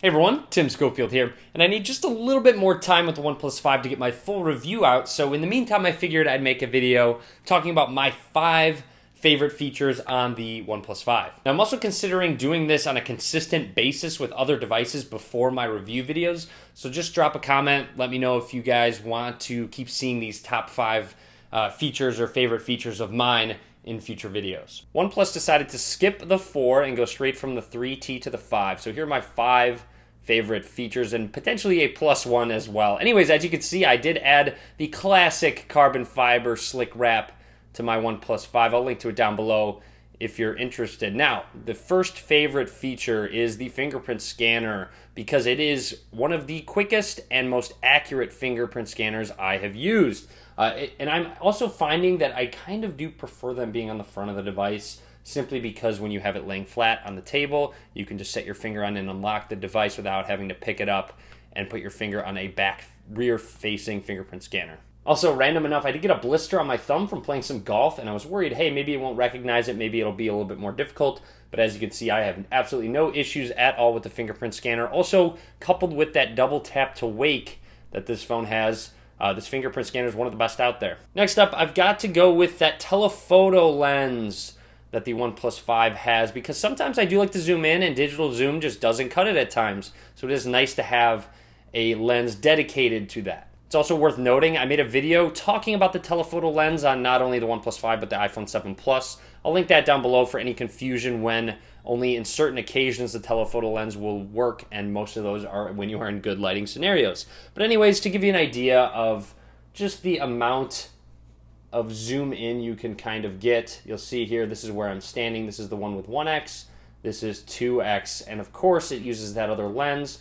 Hey everyone, Tim Schofield here, and I need just a little bit more time with the OnePlus 5 to get my full review out, so in the meantime I figured I'd make a video talking about my 5 favorite features on the OnePlus 5. Now I'm also considering doing this on a consistent basis with other devices before my review videos, so just drop a comment, let me know if you guys want to keep seeing these top 5 features or favorite features of mine in future videos. OnePlus decided to skip the 4 and go straight from the 3T to the 5, so here are my 5 favorite features and potentially a +1 as well. Anyways, as you can see, I did add the classic carbon fiber slick wrap to my OnePlus 5. I'll link to it down below if you're interested. Now, the first favorite feature is the fingerprint scanner because it is one of the quickest and most accurate fingerprint scanners I have used. And I'm also finding that I kind of do prefer them being on the front of the device, simply because when you have it laying flat on the table, you can just set your finger on and unlock the device without having to pick it up and put your finger on a rear-facing fingerprint scanner. Also, random enough, I did get a blister on my thumb from playing some golf, and I was worried, hey, maybe it won't recognize it, maybe it'll be a little bit more difficult, but as you can see, I have absolutely no issues at all with the fingerprint scanner. Also, coupled with that double tap to wake that this phone has, this fingerprint scanner is one of the best out there. Next up, I've got to go with that telephoto lens that the OnePlus 5 has, because sometimes I do like to zoom in and digital zoom just doesn't cut it at times. So it is nice to have a lens dedicated to that. It's also worth noting, I made a video talking about the telephoto lens on not only the OnePlus 5 but the iPhone 7 Plus. I'll link that down below for any confusion when only in certain occasions the telephoto lens will work, and most of those are when you are in good lighting scenarios. But anyways, to give you an idea of just the amount of zoom in you can kind of get, you'll see here, this is where I'm standing. This is the one with 1x, this is 2x, and of course it uses that other lens,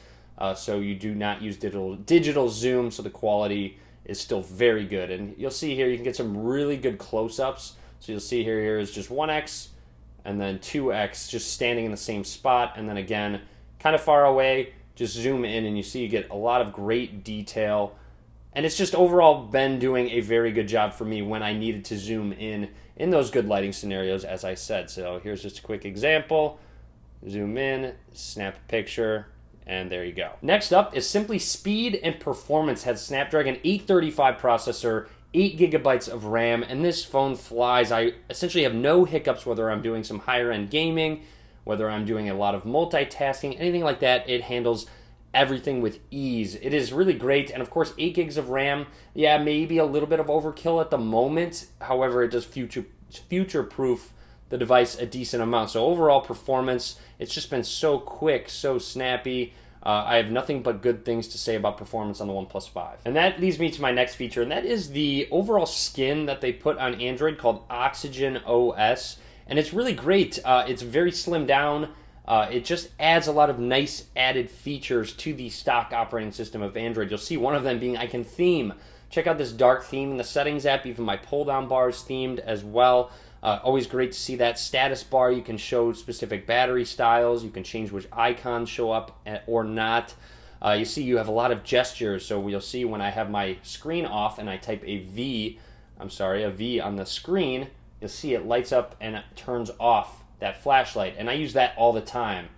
so you do not use digital zoom, so the quality is still very good. And you'll see here, you can get some really good close-ups. So you'll see here is just 1x, and then 2x just standing in the same spot, and then again, kind of far away, just zoom in, and you see you get a lot of great detail. And it's just overall been doing a very good job for me when I needed to zoom in those good lighting scenarios, as I said. So here's just a quick example. Zoom in, snap a picture, and there you go. Next up is simply speed and performance. Has Snapdragon 835 processor, 8 gigabytes of RAM, and this phone flies. I essentially have no hiccups whether I'm doing some higher end gaming, whether I'm doing a lot of multitasking, anything like that. It handles everything with ease. It is really great, and of course 8 gigs of RAM, yeah, maybe a little bit of overkill at the moment. However, it does future-proof the device a decent amount. So overall performance, it's just been so quick, so snappy. I have nothing but good things to say about performance on the OnePlus 5. And that leads me to my next feature, and that is the overall skin that they put on Android called Oxygen OS, and it's really great. It's very slimmed down. It just adds a lot of nice added features to the stock operating system of Android. You'll see one of them being I can theme. Check out this dark theme in the settings app. Even my pull-down bar is themed as well. Always great to see that. Status bar, you can show specific battery styles. You can change which icons show up or not. You see you have a lot of gestures. So you'll see when I have my screen off and I type a V on the screen, you'll see it lights up and it turns off that flashlight, and I use that all the time,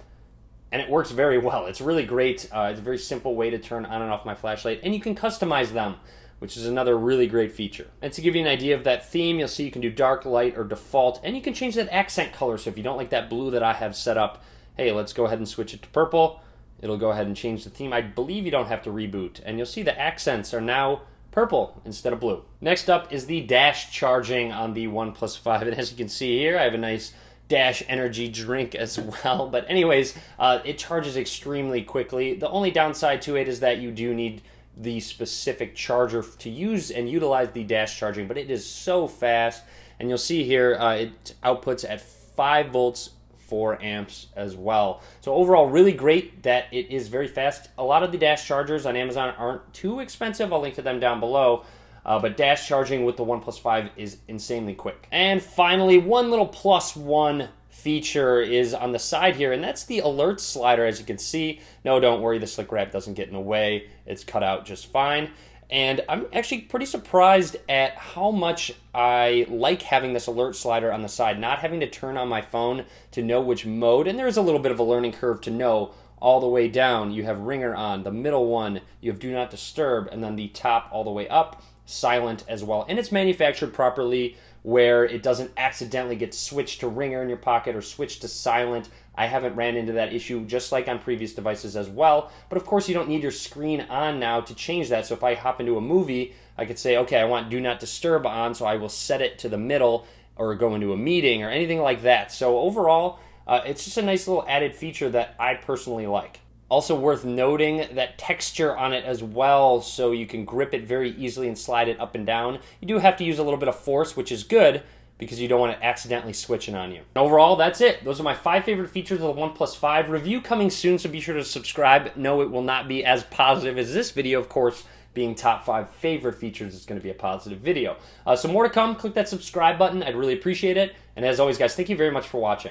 and it works very well. It's really great. It's a very simple way to turn on and off my flashlight, and you can customize them, which is another really great feature. And to give you an idea of that theme, you'll see you can do dark, light, or default, and you can change that accent color. So if you don't like that blue that I have set up, hey, let's go ahead and switch it to purple. It'll go ahead and change the theme. I believe you don't have to reboot, and you'll see the accents are now purple instead of blue. Next up is the dash charging on the OnePlus 5, and as you can see here, I have a nice Dash energy drink as well. But anyways, it charges extremely quickly. The only downside to it is that you do need the specific charger to use and utilize the dash charging, but it is so fast. And you'll see here it outputs at 5 volts, 4 amps as well. So overall, really great that it is very fast. A lot of the dash chargers on Amazon aren't too expensive. I'll link to them down below. But dash charging with the OnePlus 5 is insanely quick. And finally, one little +1 feature is on the side here, and that's the alert slider, as you can see. No, don't worry, the slick wrap doesn't get in the way. It's cut out just fine. And I'm actually pretty surprised at how much I like having this alert slider on the side, not having to turn on my phone to know which mode. And there is a little bit of a learning curve to know all the way down, you have ringer on. The middle one, you have do not disturb, and then the top all the way up, silent as well. And it's manufactured properly where it doesn't accidentally get switched to ringer in your pocket or switched to silent. I haven't ran into that issue, just like on previous devices as well. But of course, you don't need your screen on now to change that. So if I hop into a movie, I could say, okay, I want do not disturb on, so I will set it to the middle or go into a meeting or anything like that. So overall, it's just a nice little added feature that I personally like. Also worth noting that texture on it as well, so you can grip it very easily and slide it up and down. You do have to use a little bit of force, which is good, because you don't want to accidentally switch it on you. And overall, that's it. Those are my 5 favorite features of the OnePlus 5. Review coming soon, so be sure to subscribe. No, it will not be as positive as this video, of course. Being top 5 favorite features is going to be a positive video. So more to come. Click that subscribe button. I'd really appreciate it. And as always, guys, thank you very much for watching.